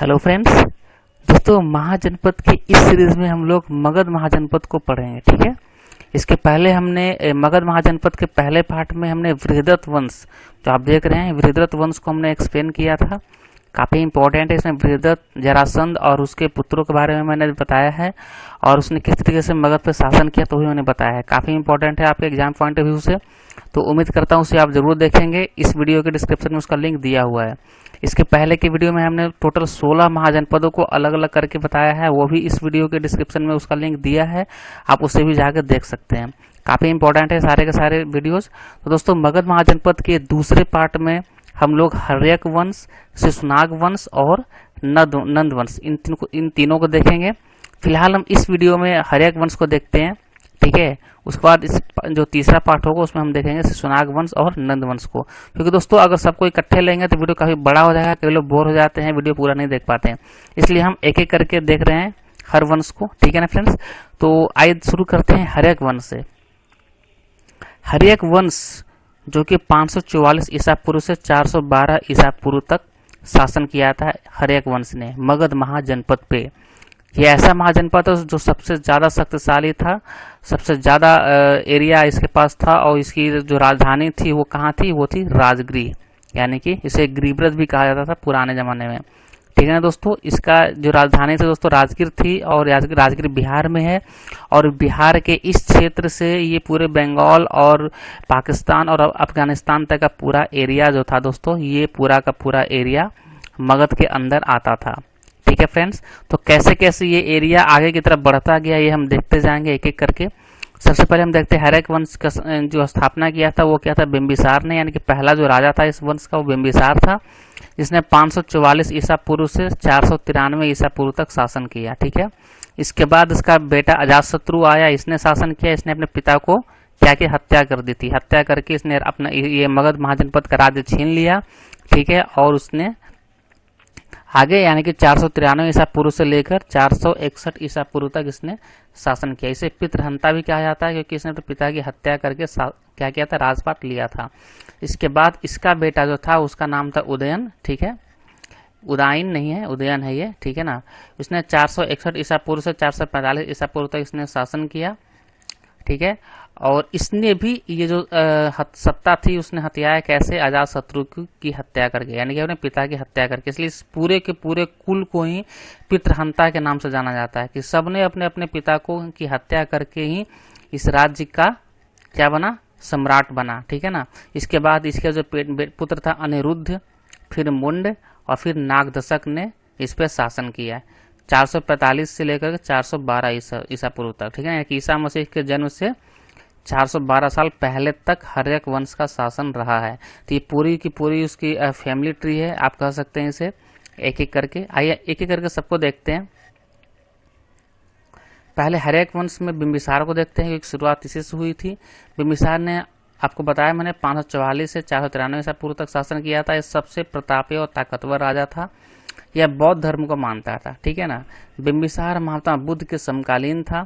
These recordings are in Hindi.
Hello friends. दोस्तों, महाजनपद की इस सीरीज में हम लोग मगध महाजनपद को पढ़ेंगे। ठीक है, इसके पहले हमने मगध महाजनपद के पहले पार्ट में हमने वृहदत्त वंश जो आप देख रहे हैं, वृहदत्त वंश को हमने एक्सप्लेन किया था। काफी इंपॉर्टेंट है। इसमें वृहदत्त, जरासंध और उसके पुत्रों के बारे में मैंने बताया है और उसने किस तरीके से मगध पर शासन किया तो भी मैंने बताया है। काफी इंपॉर्टेंट है आपके एग्जाम पॉइंट ऑफ व्यू से, तो उम्मीद करता हूँ उसे आप जरूर देखेंगे। इस वीडियो के डिस्क्रिप्शन में उसका लिंक दिया हुआ है। इसके पहले की वीडियो में हमने टोटल 16 महाजनपदों को अलग अलग करके बताया है, वो भी इस वीडियो के डिस्क्रिप्शन में उसका लिंक दिया है, आप उसे भी जाकर देख सकते हैं। काफी इंपॉर्टेंट है सारे के सारे वीडियोस। तो दोस्तों, मगध महाजनपद के दूसरे पार्ट में हम लोग हर्यक वंश, शिशुनाग वंश और नंद वंश इन तीनों को देखेंगे। फिलहाल हम इस वीडियो में हर्यक वंश को देखते हैं। ठीक है, उसके बाद इस जो तीसरा पार्ट होगा उसमें हम देखेंगे शिशुनाग वंश और नंद वंश को। क्योंकि दोस्तों, अगर सबको इकट्ठे लेंगे तो वीडियो काफी बड़ा हो जाएगा, कई लोग बोर हो जाते हैं, वीडियो पूरा नहीं देख पाते हैं, इसलिए हम एक एक करके देख रहे हैं हर वंश को। ठीक है ना फ्रेंड्स, तो आइए शुरू करते हैं हर्यक वंश से। हर्यक वंश जो कि 544 ईसा पूर्व से 412 ईसा पूर्व तक शासन किया था हर्यक वंश ने मगध महाजनपद पे। यह ऐसा महाजनपद है जो सबसे ज्यादा शक्तिशाली था, सबसे ज्यादा एरिया इसके पास था और इसकी जो राजधानी थी वो कहाँ थी, वो थी राजगृह, यानी कि इसे गृहब्रज भी कहा जाता था पुराने जमाने में। ठीक है ना दोस्तों, इसका जो राजधानी थी दोस्तों राजगीर थी और राजगीर बिहार में है। और बिहार के इस क्षेत्र से ये पूरे बंगाल और पाकिस्तान और अफगानिस्तान तक का पूरा एरिया जो था दोस्तों, ये पूरा का पूरा एरिया मगध के अंदर आता था। ठीक है फ्रेंड्स, तो कैसे कैसे ये एरिया आगे की तरफ बढ़ता गया ये हम देखते जाएंगे एक एक करके। सबसे पहले हम देखते हैं हर्यक वंश का जो स्थापना किया था वो क्या था, बिंबिसार ने, यानी कि पहला जो राजा था इस वंश का वो बिंबिसार था, जिसने 544 ईसा पूर्व से 493 ईसा पूर्व तक शासन किया। ठीक है, इसके बाद इसका बेटा अजातशत्रु आया, इसने शासन किया। इसने अपने पिता को क्या की हत्या कर दी थी, हत्या करके इसने अपना ये मगध महाजनपद का राज्य छीन लिया। ठीक है, और उसने आगे यानी कि 493 ईसा पूर्व से लेकर 461 ईसा पूर्व तक इसने शासन किया। इसे पितृहंता भी कहा जाता है क्योंकि इसने अपने पिता की हत्या करके क्या किया था, राजपाट लिया था। इसके बाद इसका बेटा जो था उसका नाम था उदयन। ठीक है, उदयन नहीं है, उदयन है ये। ठीक है ना, इसने 461 ईसा पूर्व से 445 ईसा पूर्व तक इसने शासन किया। ठीक है, और इसने भी ये जो सत्ता थी उसने हत्याया कैसे, अजातशत्रु की हत्या करके, यानी कि अपने पिता की हत्या करके। इसलिए इस पूरे के पूरे कुल को ही पितृहंता के नाम से जाना जाता है कि सबने अपने अपने पिता को की हत्या करके ही इस राज्य का क्या बना, सम्राट बना। ठीक है ना, इसके बाद इसका जो पुत्र था अनिरुद्ध, फिर मुंड और फिर नागदशक ने इस पर शासन किया 445 से लेकर 412 ईसा पूर्व तक। ठीक है, ईसा मसीह के जन्म से 412 साल पहले तक हर्यक वंश का शासन रहा है। तो ये पूरी की पूरी उसकी फैमिली ट्री है, आप कह सकते हैं इसे, एक एक करके। आइए एक एक करके सबको देखते हैं। पहले हर्यक वंश में बिंबिसार को देखते हैं क्योंकि शुरुआत इसी से हुई थी। बिंबिसार ने आपको बताया मैंने 544 से 493 ईसा पूर्व तक शासन किया था। यह सबसे प्रतापी और ताकतवर राजा था। यह बौद्ध धर्म को मानता था। ठीक है ना, बिंबिसार महात्मा बुद्ध के समकालीन था,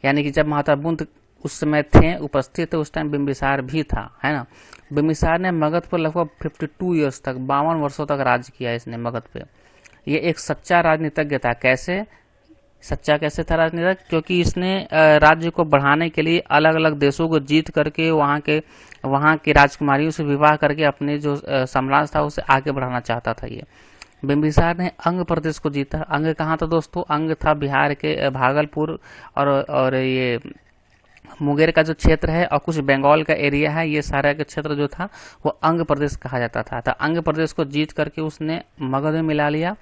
यानी कि जब महात्मा बुद्ध उस समय थे उपस्थित थे उस टाइम बिंबिसार भी था, है ना। बिंबिसार ने मगध पर लगभग 52 ईयर्स तक, 52 वर्षों तक राज किया इसने मगध पे। ये एक सच्चा राजनीतिज्ञ था। कैसे सच्चा कैसे था राजनीतिज्ञ, क्योंकि इसने राज्य को बढ़ाने के लिए अलग अलग देशों को जीत करके वहां के राजकुमारियों से विवाह करके अपने जो साम्राज्य था उसे आगे बढ़ाना चाहता था। ये बिंबिसार ने अंग प्रदेश को जीता। अंग कहाँ था दोस्तों, अंग था बिहार के भागलपुर और ये मुंगेर का जो क्षेत्र है और कुछ बंगाल का एरिया है, ये सारा का क्षेत्र जो था वो अंग प्रदेश कहा जाता था। तो अंग प्रदेश को जीत करके उसने मगध में मिला लिया।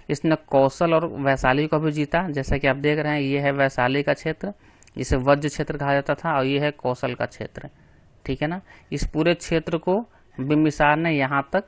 इसने कौशल और वैशाली को भी जीता, जैसा कि आप देख रहे हैं ये है वैशाली का क्षेत्र, इसे वज्र क्षेत्र कहा जाता था, और ये है कौशल का क्षेत्र। ठीक है ना, इस पूरे क्षेत्र को बिंबिसार ने यहाँ तक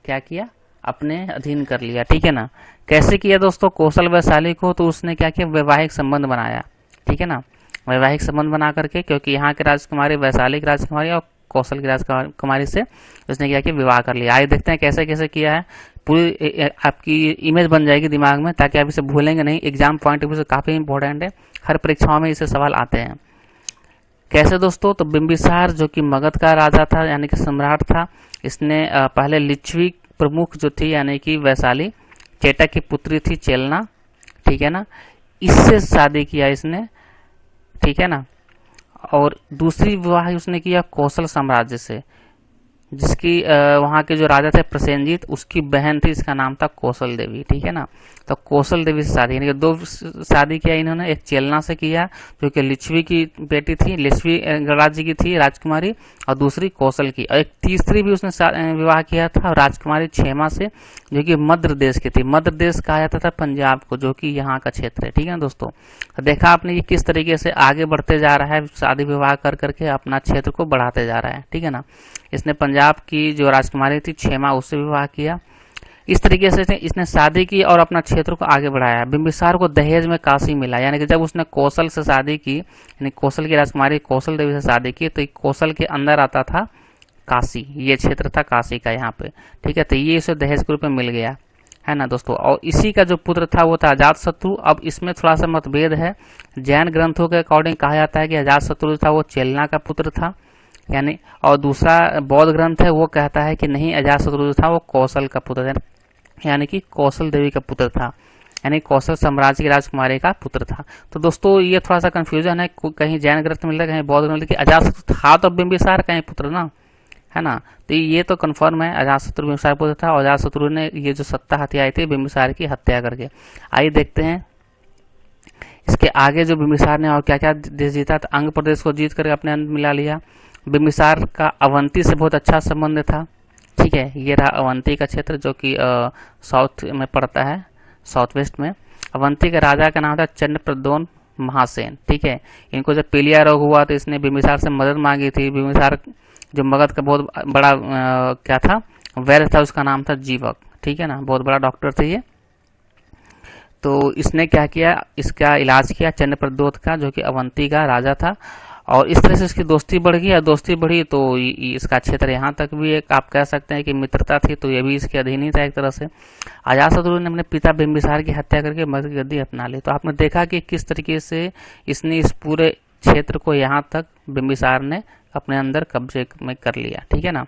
क्या किया, अपने अधीन कर लिया। ठीक है ना, कैसे किया दोस्तों, कौशल वैशाली को तो उसने क्या किया, वैवाहिक संबंध बनाया। ठीक है ना, वैवाहिक संबंध बना करके, क्योंकि यहाँ के राजकुमारी वैशाली की राजकुमारी और कौशल की राजकुमारी से उसने क्या किया, विवाह कर लिया। आइए देखते हैं कैसे कैसे किया है। पूरी आपकी इमेज बन जाएगी दिमाग में, ताकि आप इसे भूलेंगे नहीं। एग्जाम पॉइंट ऑफ व्यू से काफी इंपॉर्टेंट है, हर परीक्षाओं में इसे सवाल आते हैं। कैसे दोस्तों, तो बिंबिसार जो कि मगध का राजा था यानी कि सम्राट था, इसने पहले लिच्छवी प्रमुख जो थी यानी कि वैशाली, चेटक की पुत्री थी चेलना, ठीक है ना, इससे शादी किया इसने, ठीक है ना। और दूसरी विवाह उसने किया कौशल साम्राज्य से, जिसकी वहां के जो राजा थे प्रसेनजीत, उसकी बहन थी, इसका नाम था कौशल देवी, ठीक है ना। तो कौशल देवी से शादी, यानी कि दो शादी किया इन्होंने, एक चेलना से किया जो कि लिच्छवी की बेटी थी, लिच्छवी गणराज्य की थी राजकुमारी, और दूसरी कौशल की, और एक तीसरी भी उसने विवाह किया था राजकुमारी क्षेमा से, जो कि मध्य देश की थी। मध्य देश कहा जाता था पंजाब को, जो कि यहाँ का क्षेत्र है, ठीक है ना दोस्तों। तो देखा आपने ये किस तरीके से आगे बढ़ते जा रहा है, शादी विवाह कर करके अपना क्षेत्र को बढ़ाते जा रहा है, ठीक है ना। इसने पंजाब की जो राजकुमारी थी क्षेमा, उससे विवाह किया। इस तरीके से इसने शादी की और अपना क्षेत्र को आगे बढ़ाया। बिंबिसार को दहेज में काशी मिला, यानी कि जब उसने कौशल से शादी की, यानी कौशल की राजकुमारी कौशल देवी से शादी की, तो कौशल के अंदर आता था काशी, ये क्षेत्र था काशी का यहाँ पे, ठीक है। तो ये इसे दहेज के रूप में मिल गया, है ना दोस्तों। और इसी का जो पुत्र था वो था अजातशत्रु। अब इसमें थोड़ा सा मतभेद है, जैन ग्रंथों के अकॉर्डिंग कहा जाता है कि अजातशत्रु था वो चेलना का पुत्र था, यानी, और दूसरा बौद्ध ग्रंथ है वो कहता है कि नहीं, अजातशत्रु था वो कौशल का पुत्र था, यानी कि कौशल देवी का पुत्र था, यानी कौशल साम्राज्य की राजकुमारी का पुत्र था। तो दोस्तों ये थोड़ा सा कंफ्यूजन है, कहीं जैन ग्रंथ मिल रहा है, कहीं बौद्ध ग्रंथ कि अजातशत्रु था तो बिंबिसार का ही पुत्र ना, है ना। तो ये तो कंफर्म है, अजातशत्रु बिंबिसार पुत्र था, और अजातशत्रु ने ये जो सत्ता हत्याई थी बिंबिसार की हत्या करके। आइए देखते हैं इसके आगे जो बिंबिसार ने और क्या क्या देश जीता। तो अंग प्रदेश को जीत करके अपने अंदर मिला लिया। बिंबिसार का अवंती से बहुत अच्छा संबंध था, ठीक है। ये रहा अवंती का क्षेत्र जो कि साउथ में पड़ता है, साउथ वेस्ट में। अवंती के राजा का नाम था चंद्रप्रद्योन महासेन, ठीक है। इनको जब पीलिया रोग हुआ तो इसने बिंबिसार से मदद मांगी थी। बिंबिसार जो मगध का बहुत बड़ा क्या था, वैद्य था, उसका नाम था जीवक, ठीक है ना, बहुत बड़ा डॉक्टर थे ये। तो इसने क्या किया, इसका इलाज किया चंद्रप्रद्योत का, जो कि अवंती का राजा था, और इस तरह से इसकी दोस्ती बढ़ गई। दोस्ती बढ़ी तो इसका क्षेत्र यहाँ तक भी एक आप कह सकते हैं कि मित्रता थी, तो ये भी इसके अधीन ही था एक तरह से। अजातशत्रु ने अपने पिता बिंबिसार की हत्या करके मगध की गद्दी अपना ली। तो आपने देखा कि किस तरीके से इसने इस पूरे क्षेत्र को यहाँ तक बिंबिसार ने अपने अंदर कब्जे में कर लिया, ठीक है ना।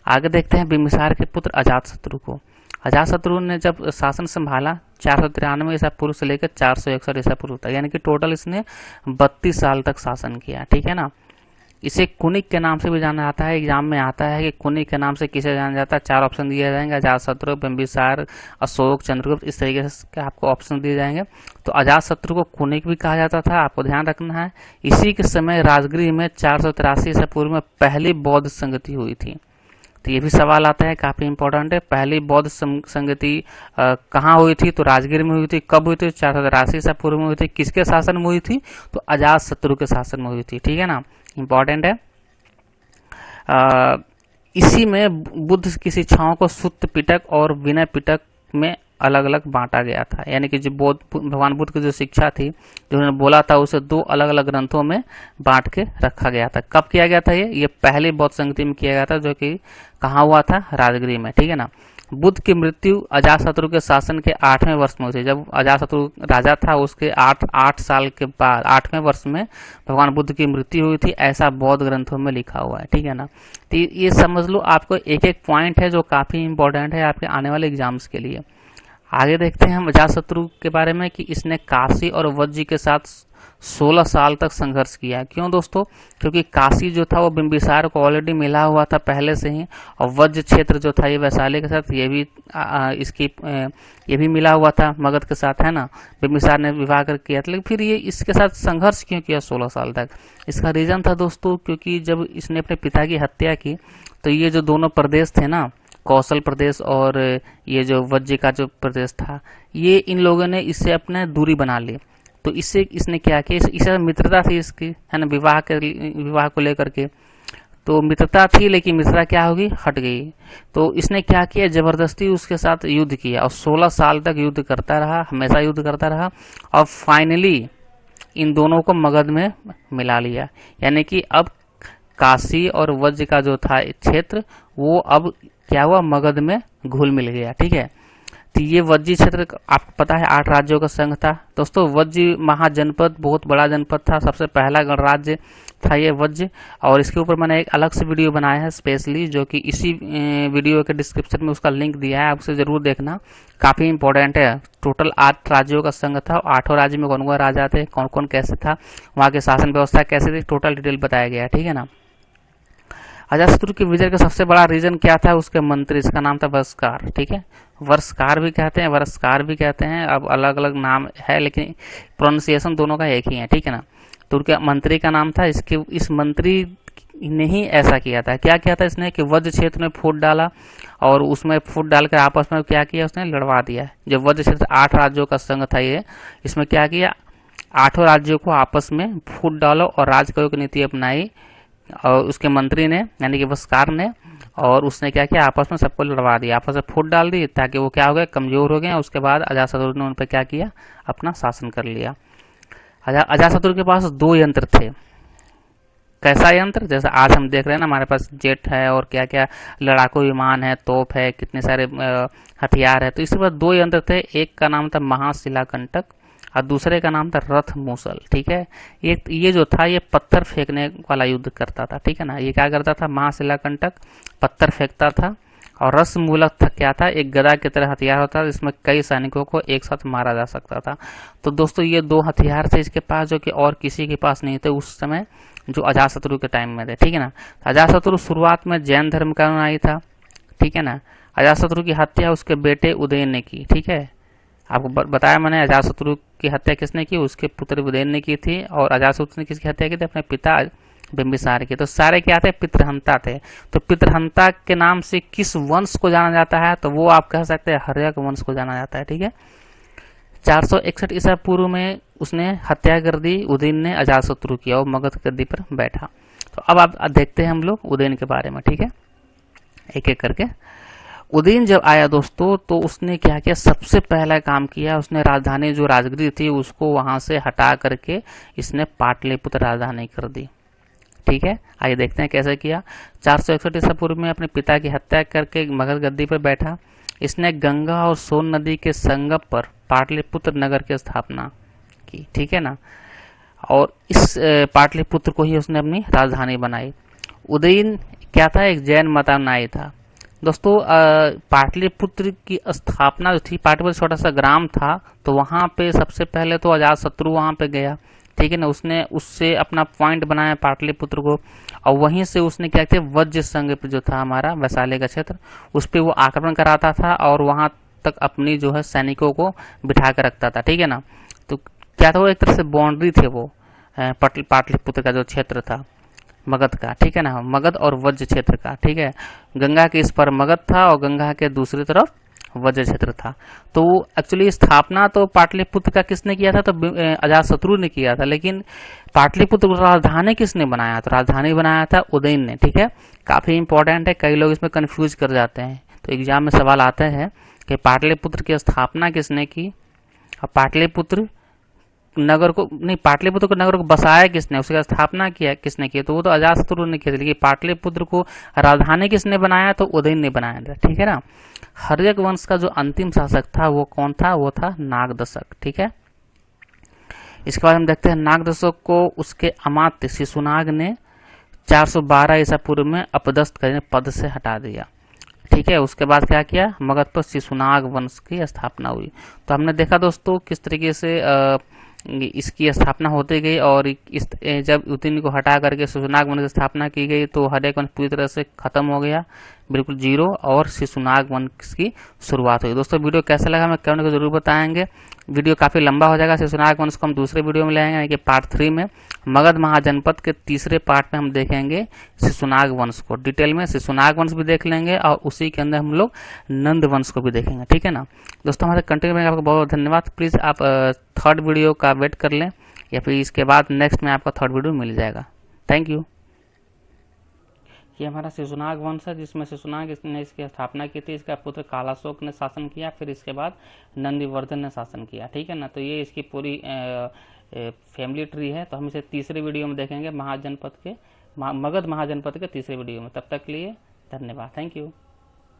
आगे देखते हैं बिंबिसार के पुत्र अजातशत्रु को। अजातशत्रु ने जब शासन संभाला 493 ईसा पूर्व से लेकर 461 ईसा पूर्व तक, यानी कि टोटल इसने 32 साल तक शासन किया, ठीक है ना। इसे कुनिक के नाम से भी जाना जाता है, एग्जाम में आता है कि कुनिक के नाम से किसे जाना जाता है। 4 ऑप्शन दिए जाएंगे, अजातशत्रु, बिंबिसार, अशोक, चंद्रगुप्त, इस तरीके से आपको ऑप्शन दिए जाएंगे। तो अजातशत्रु को कुनिक भी कहा जाता था, आपको ध्यान रखना है। इसी के समय राजगृह में 483 ईसा पूर्व में पहली बौद्ध संगति हुई थी। तो ये भी सवाल आता है, काफी इंपॉर्टेंट है। पहली बौद्ध संगति कहाँ हुई थी, तो राजगीर में हुई थी। कब हुई थी, 483 ईसा पूर्व में हुई थी। किसके शासन में हुई थी, तो अजातशत्रु के शासन में हुई थी, ठीक है ना, इंपॉर्टेंट है। इसी में बुद्ध की शिक्षाओं को सुत्त पिटक और विनय पिटक में अलग अलग बांटा गया था, यानी कि जो भगवान बुद्ध की जो शिक्षा थी, जो उन्होंने बोला था, उसे 2 अलग अलग ग्रंथों में बांट के रखा गया था। कब किया गया था ये पहले बौद्ध संगति में किया गया था, जो कि कहाँ हुआ था, राजगृह में, ठीक है ना। बुद्ध की मृत्यु अजातशत्रु के शासन के 8वें वर्ष में हुई थी। जब अजातशत्रु राजा था उसके 8 साल के बाद 8वें वर्ष में भगवान बुद्ध की मृत्यु हुई थी, ऐसा बौद्ध ग्रंथों में लिखा हुआ है, ठीक है ना। तो ये समझ लो, आपको एक एक पॉइंट है जो काफी इंपॉर्टेंट है आपके आने वाले एग्जाम्स के लिए। आगे देखते हैं हम अजातशत्रु के बारे में कि इसने काशी और वज्र के साथ 16 साल तक संघर्ष किया। क्यों दोस्तों, क्योंकि काशी जो था वो बिंबिसार को ऑलरेडी मिला हुआ था पहले से ही, और वज्र क्षेत्र जो था ये वैशाली के साथ ये भी मिला हुआ था मगध के साथ, है ना। बिंबिसार ने विवाह कर किया था, लेकिन फिर ये इसके साथ संघर्ष क्यों किया 16 साल तक। इसका रीजन था दोस्तों, क्योंकि जब इसने अपने पिता की हत्या की तो ये जो दोनों प्रदेश थे ना, कौशल प्रदेश और ये जो वज्र का जो प्रदेश था, ये इन लोगों ने इससे अपने दूरी बना ली। तो इससे इसने क्या किया, इससे मित्रता थी इसकी, है ना, विवाह को लेकर के। तो मित्रता थी, लेकिन मित्रता क्या होगी, हट गई। तो इसने क्या किया, जबरदस्ती उसके साथ युद्ध किया और 16 साल तक युद्ध करता रहा, हमेशा युद्ध करता रहा, और फाइनली इन दोनों को मगध में मिला लिया। यानी कि अब काशी और वज्र का जो था क्षेत्र वो अब क्या हुआ, मगध में घुल मिल गया, ठीक है। तो ये वज्जी क्षेत्र आपको पता है 8 राज्यों का संघ था। दोस्तों वज्जी महाजनपद बहुत बड़ा जनपद था, सबसे पहला गणराज्य था ये वज्ज। और इसके ऊपर मैंने एक अलग से वीडियो बनाया है स्पेशली, जो कि इसी वीडियो के डिस्क्रिप्शन में उसका लिंक दिया है, आप उसे जरूर देखना, काफी इंपॉर्टेंट है। टोटल 8 राज्यों का संघ था, 8 राज्य में कौन कौन राजा थे, कौन कौन कैसे था, वहां की शासन व्यवस्था कैसे थी, टोटल डिटेल बताया गया है, ठीक है ना। अजातशत्रु के विजय का सबसे बड़ा रीजन क्या था, उसके मंत्री, इसका नाम था वरस्कार, ठीक है। वर्षकार भी कहते हैं, वरस्कार भी कहते हैं, अब अलग अलग नाम है लेकिन प्रोनाउंसिएशन दोनों का एक ही है, ठीक है ना। तो उनके मंत्री का नाम था, इस मंत्री ने ही ऐसा किया था। क्या किया था इसने कि वज्र क्षेत्र में फूट डाला और उसमें फूट डालकर आपस में क्या किया, उसने लड़वा दिया। जब वज्र क्षेत्र 8 राज्यों का संघ था ये, इसमें क्या किया, 8 राज्यों को आपस में फूट डालो और राजकयों की नीति अपनाई, और उसके मंत्री ने यानी कि वस्कार ने, और उसने क्या किया, आपस में सबको लड़वा दिया, आपस में फूट डाल दी, ताकि वो क्या हो गए, कमजोर हो गए। उसके बाद अजातशत्रु ने उन पर क्या किया, अपना शासन कर लिया। अजातशत्रु के पास 2 यंत्र थे। कैसा यंत्र, जैसे आज हम देख रहे हैं ना, हमारे पास जेट है और क्या क्या लड़ाकू विमान है, तोप है, कितने सारे हथियार है। तो इसके पास 2 यंत्र थे, एक का नाम था महाशिलाकंटक और दूसरे का नाम था रथ मूसल, ठीक है। ये जो था ये पत्थर फेंकने वाला युद्ध करता था, ठीक है ना। ये क्या करता था, महाशिलाकंटक पत्थर फेंकता था, और रथ मूलक था क्या था, एक गदा की तरह हथियार होता था, जिसमें कई सैनिकों को एक साथ मारा जा सकता था। तो दोस्तों ये 2 हथियार थे इसके पास, जो कि और किसी के पास नहीं थे उस समय, जो अजातशत्रु के टाइम में थे, ठीक है ना। अजातशत्रु शुरुआत में जैन धर्म का अनुयायी था, ठीक है ना। अजातशत्रु की हत्या उसके बेटे उदयन ने की, ठीक है। आपको बताया मैंने, अजातशत्रु की हत्या किसने की, उसके पुत्र उदयन ने की थी, और अजातशत्रु ने किसकी हत्या की थी, अपने पिता बिंबिसार की। तो सारे क्या थे, पितृहंता थे। तो पितृहंता के नाम से किस वंश को जाना जाता है, तो वो आप कह सकते हैं हर्यक वंश को जाना जाता है, ठीक है। 461 ईसा पूर्व में उसने हत्या कर दी उदयन ने अजातशत्रु की, और मगध गद्दी पर बैठा। तो अब आप देखते हैं हम लोग उदयन के बारे में, ठीक है, एक एक करके। उदयन जब आया दोस्तों, तो उसने क्या किया, सबसे पहला काम किया, उसने राजधानी जो राजगृह थी उसको वहां से हटा करके इसने पाटलिपुत्र राजधानी कर दी, ठीक है। आइए देखते हैं कैसे किया। 461 ईसा पूर्व में अपने पिता की हत्या करके मगध गद्दी पर बैठा। इसने गंगा और सोन नदी के संगम पर पाटलिपुत्र नगर की स्थापना की, ठीक है ना। और इस पाटलिपुत्र को ही उसने अपनी राजधानी बनाई। उदयन क्या था, एक जैन मतानुयायी था। दोस्तों पाटलिपुत्र की स्थापना जो थी, पाटलिपुत्र छोटा सा ग्राम था, तो वहां पे सबसे पहले तो अजातशत्रु वहां पे गया, ठीक है ना। उसने उससे अपना पॉइंट बनाया पाटलिपुत्र को, और वहीं से उसने क्या किया, वज्र संघ जो था हमारा वैशाली का क्षेत्र, उस पर वो आक्रमण कराता था और वहां तक अपनी जो है सैनिकों को बिठा कर रखता था, ठीक है ना। तो क्या था, वो एक तरह से बाउंड्री थे वो पाटलिपुत्र का जो क्षेत्र था मगध का, ठीक है ना, मगध और वज्र क्षेत्र का, ठीक है। गंगा के इस पर मगध था और गंगा के दूसरी तरफ वज्र क्षेत्र था। तो एक्चुअली स्थापना तो पाटलिपुत्र का किसने किया था, तो अजातशत्रु ने किया था, लेकिन पाटलिपुत्र को राजधानी किसने बनाया, तो राजधानी बनाया था उदयन ने, ठीक है। काफी इंपॉर्टेंट है, कई लोग इसमें कंफ्यूज कर जाते हैं, तो एग्जाम में सवाल आते हैं कि पाटलिपुत्र की स्थापना किसने की, और पाटलिपुत्र नगर को नहीं, पाटलिपुत्र को नगर को बसाया किसने, उसकी स्थापना किया किसने की, तो वो तो अजातशत्रु ने की थी, लेकिन पाटलिपुत्र को राजधानी किसने बनाया, तो उदयन ने बनाया था, ठीक है ना। हर्यक वंश का जो अंतिम शासक था वो कौन था, वो था नागदशक, ठीक है। इसके बाद हम देखते हैं नागदशक को उसके अमात्य शिशुनाग ने 412 ईसा पूर्व में अपदस्थ कर पद से हटा दिया, ठीक है। उसके बाद क्या किया, मगध पर शिशुनाग वंश की स्थापना हुई। तो हमने देखा दोस्तों किस तरीके से इसकी स्थापना होती गई, और इस जब उदयन को हटा करके शिशुनाग वंश की स्थापना की गई, तो हर्यक वंश पूरी तरह से खत्म हो गया, बिल्कुल जीरो, और शिशुनाग वंश की शुरुआत हुई। दोस्तों वीडियो कैसा लगा हमें कमेंट में जरूर बताएंगे। वीडियो काफी लंबा हो जाएगा, शिशुनाग वंश को हम दूसरे वीडियो में लेंगे, यानी कि पार्ट 3 में। मगध महाजनपद के तीसरे पार्ट में हम देखेंगे शिशुनाग वंश को डिटेल में, शिशुनाग वंश भी देख लेंगे, और उसी के अंदर हम लोग नंद वंश को भी देखेंगे, ठीक है ना। दोस्तों हमारे कंटिन्यू में आपको बहुत बहुत धन्यवाद। प्लीज आप 3rd वीडियो का वेट कर लें, या फिर इसके बाद नेक्स्ट में आपका 3rd वीडियो मिल जाएगा। Thank you. ये हमारा शिशुनाग वंश है, जिसमें शिशुनाग ने इसकी स्थापना की थी, इसका पुत्र कालाशोक ने शासन किया, फिर इसके बाद नंदिवर्धन ने शासन किया, ठीक है ना। तो ये इसकी पूरी फैमिली ट्री है। तो हम इसे तीसरे वीडियो में देखेंगे, मगध महाजनपद के तीसरे वीडियो में। तब तक के लिए धन्यवाद, थैंक यू।